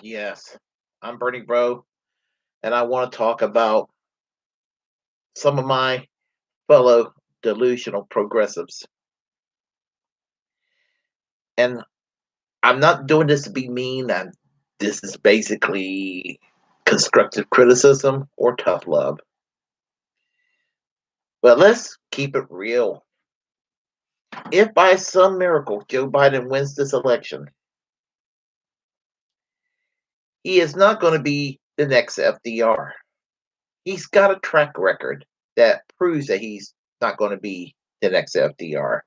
Yes. I'm Bernie Bro, and I want to talk about some of my fellow delusional progressives. And I'm not doing this to be mean. This is basically constructive criticism or tough love. But let's keep it real. If by some miracle Joe Biden wins this election, he is not going to be the next FDR. He's got a track record that proves that he's not going to be the next FDR.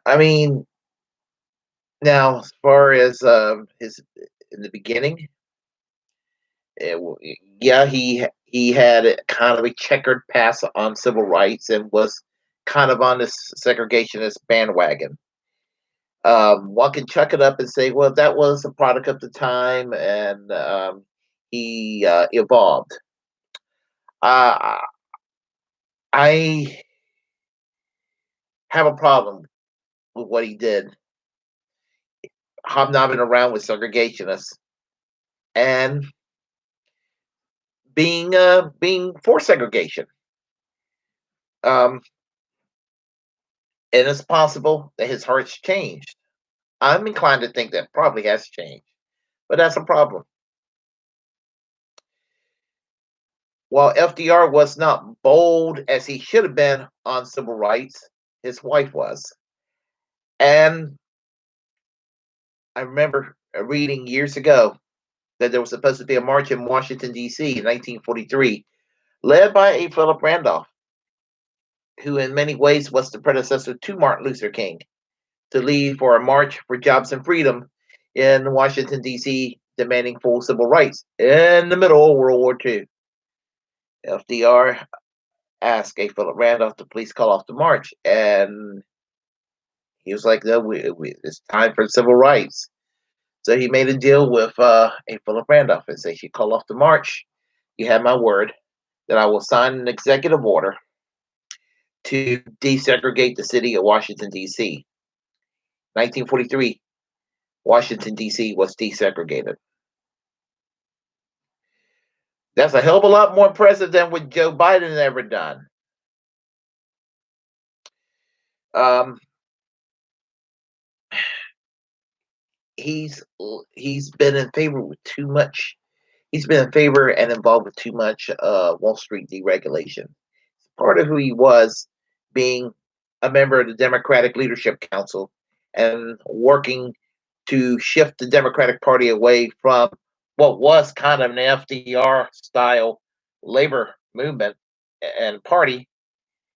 I mean, now, as far as his in the beginning, it, w- yeah, he had kind of a checkered past on civil rights and was kind of on this segregationist bandwagon. One can chuck it up and say, well, that was a product of the time, and he evolved. Uh, I have a problem with what he did, hobnobbing around with segregationists and being for segregation. Um, and it's possible that his heart's changed. I'm inclined to think that probably has changed, but that's a problem. While FDR was not bold as he should have been on civil rights, his wife was. And I remember reading years ago that there was supposed to be a march in Washington, D.C. in 1943, led by A. Philip Randolph, who in many ways was the predecessor to Martin Luther King, to lead for a march for jobs and freedom in Washington, D.C., demanding full civil rights in the middle of World War II. FDR asked A. Philip Randolph to please call off the march, and he was like, no, it's time for civil rights. So he made a deal with A. Philip Randolph and said, you call off the march, you have my word that I will sign an executive order to desegregate the city of Washington, D.C. 1943, Washington, D.C. was desegregated. That's a hell of a lot more impressive than what Joe Biden ever done. Um, he's he's been in favor with too much. He's been in favor and involved with too much Wall Street deregulation. Part of who he was, being a member of the Democratic Leadership Council and working to shift the Democratic Party away from what was kind of an FDR style labor movement and party.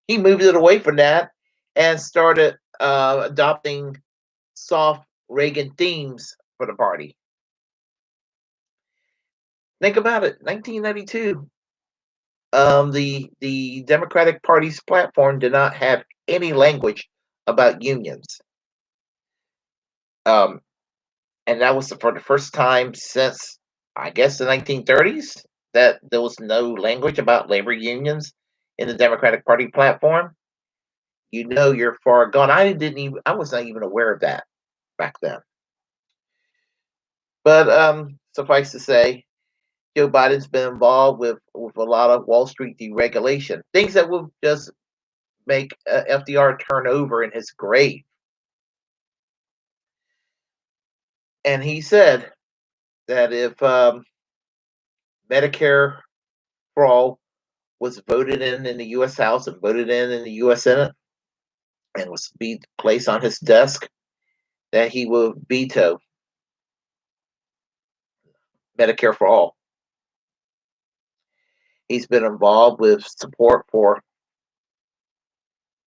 He moved it away from that and started adopting soft Reagan themes for the party. Think about it. 1992, the Democratic Party's platform did not have any language about unions, um, and that was for the first time since I guess the 1930s that there was no language about labor unions in the Democratic Party platform. You know, you're far gone. I was not even aware of that back then. But suffice to say, Joe Biden's been involved with a lot of Wall Street deregulation, things that will just make FDR turn over in his grave. And he said that if Medicare for all was voted in the U.S. House and voted in the U.S. Senate and was be placed on his desk, that he will veto Medicare for all. He's been involved with support for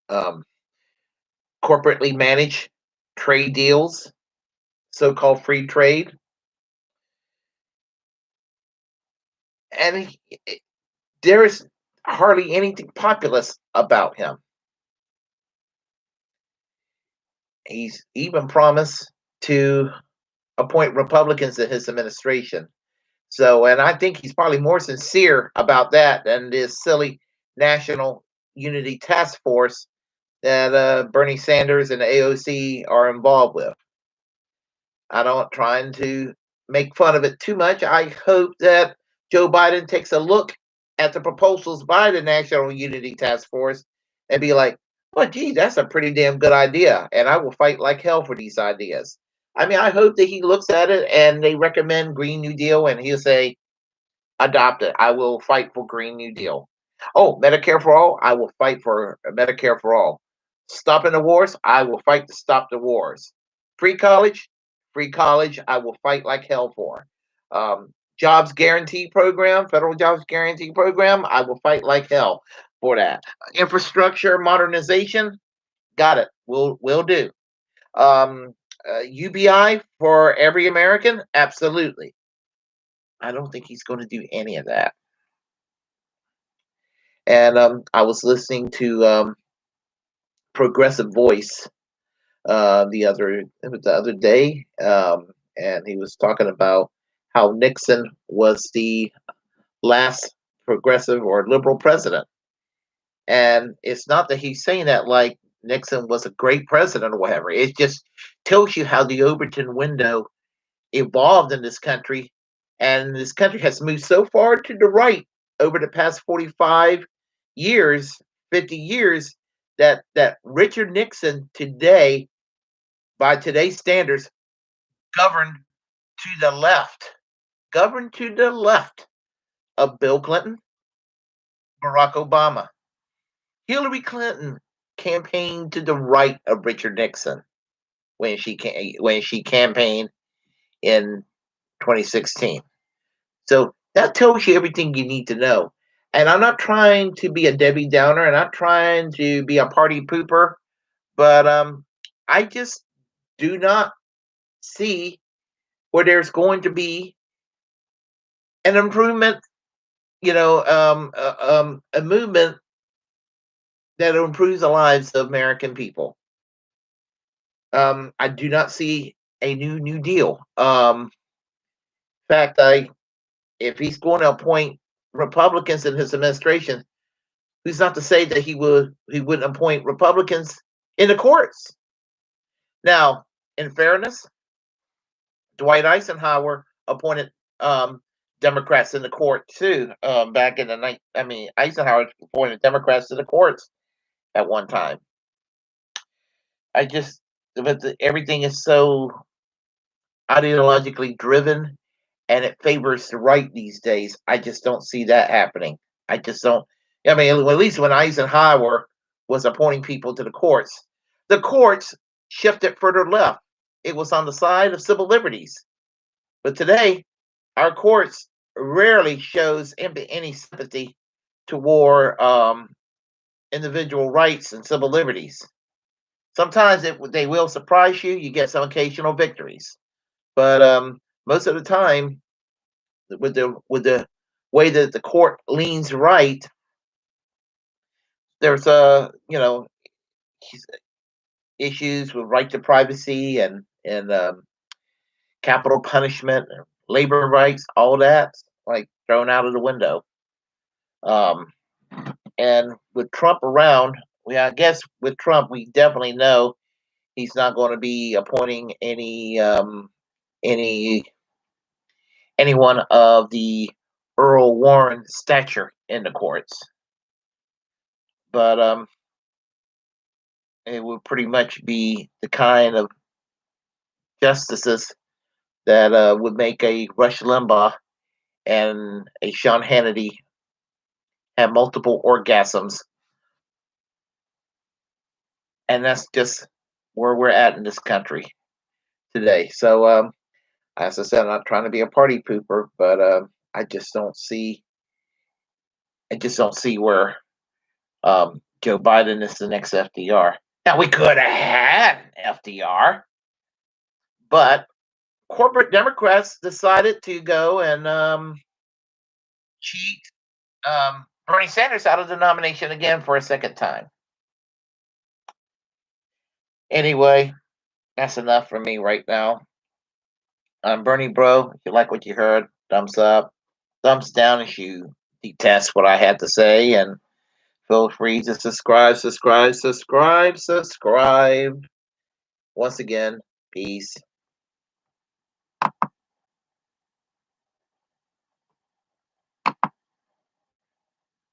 um, corporately managed trade deals, so-called free trade, and there is hardly anything populist about him. He's even promised to appoint Republicans in his administration. So, and I think he's probably more sincere about that than this silly National Unity Task Force that Bernie Sanders and the AOC are involved with. I don't trying to make fun of it too much. I hope that Joe Biden takes a look at the proposals by the National Unity Task Force and be like, well, gee, that's a pretty damn good idea. And I will fight like hell for these ideas. I mean, I hope that he looks at it and they recommend Green New Deal and he'll say, adopt it. I will fight for Green New Deal. Oh, Medicare for all. I will fight for Medicare for all. Stopping the wars. I will fight to stop the wars. Free college. Free college. I will fight like hell for. Jobs guarantee program. Federal jobs guarantee program. I will fight like hell for that. Infrastructure modernization. Got it. Will do. UBI for every American. Absolutely. I don't think he's going to do any of that. And I was listening to Progressive Voice the other day, and he was talking about how Nixon was the last progressive or liberal president. And it's not that he's saying that like Nixon was a great president or whatever. It just tells you how the Overton window evolved in this country, and this country has moved so far to the right over the past 45 years, 50 years, that Richard Nixon today, by today's standards, governed to the left, governed to the left of Bill Clinton, Barack Obama. Hillary Clinton campaigned to the right of Richard Nixon when she campaigned in 2016. So that tells you everything you need to know. And I'm not trying to be a Debbie Downer, and I'm not trying to be a party pooper, but I just do not see where there's going to be an improvement, a movement that improves the lives of American people. I do not see a New Deal. In fact, if he's going to appoint Republicans in his administration, who's not to say that he wouldn't appoint Republicans in the courts? Now, in fairness, Dwight Eisenhower appointed Democrats in the court too. Back in the night, I mean, Eisenhower appointed Democrats to the courts at one time. Everything is so ideologically driven, and it favors the right these days. I just don't see that happening. I just don't. I mean, at least when Eisenhower was appointing people to the courts shifted further left. It was on the side of civil liberties. But today, our courts rarely shows any sympathy toward individual rights and civil liberties. Sometimes they will surprise you. You get some occasional victories, but most of the time, with the way that the court leans right, there's issues with right to privacy and capital punishment, labor rights, all that like thrown out of the window. And with Trump around, I guess with Trump, we definitely know he's not going to be appointing any anyone of the Earl Warren stature in the courts. But it would pretty much be the kind of justices that would make a Rush Limbaugh and a Sean Hannity have multiple orgasms. And that's just where we're at in this country today. So, as I said, I'm not trying to be a party pooper, but I just don't see. I just don't see where Joe Biden is the next FDR. Now we could have had FDR, but corporate Democrats decided to go and cheat Bernie Sanders out of the nomination again for a second time. Anyway, that's enough for me right now. I'm Bernie Bro. If you like what you heard, thumbs up, thumbs down if you detest what I had to say, and feel free to subscribe. Once again, peace.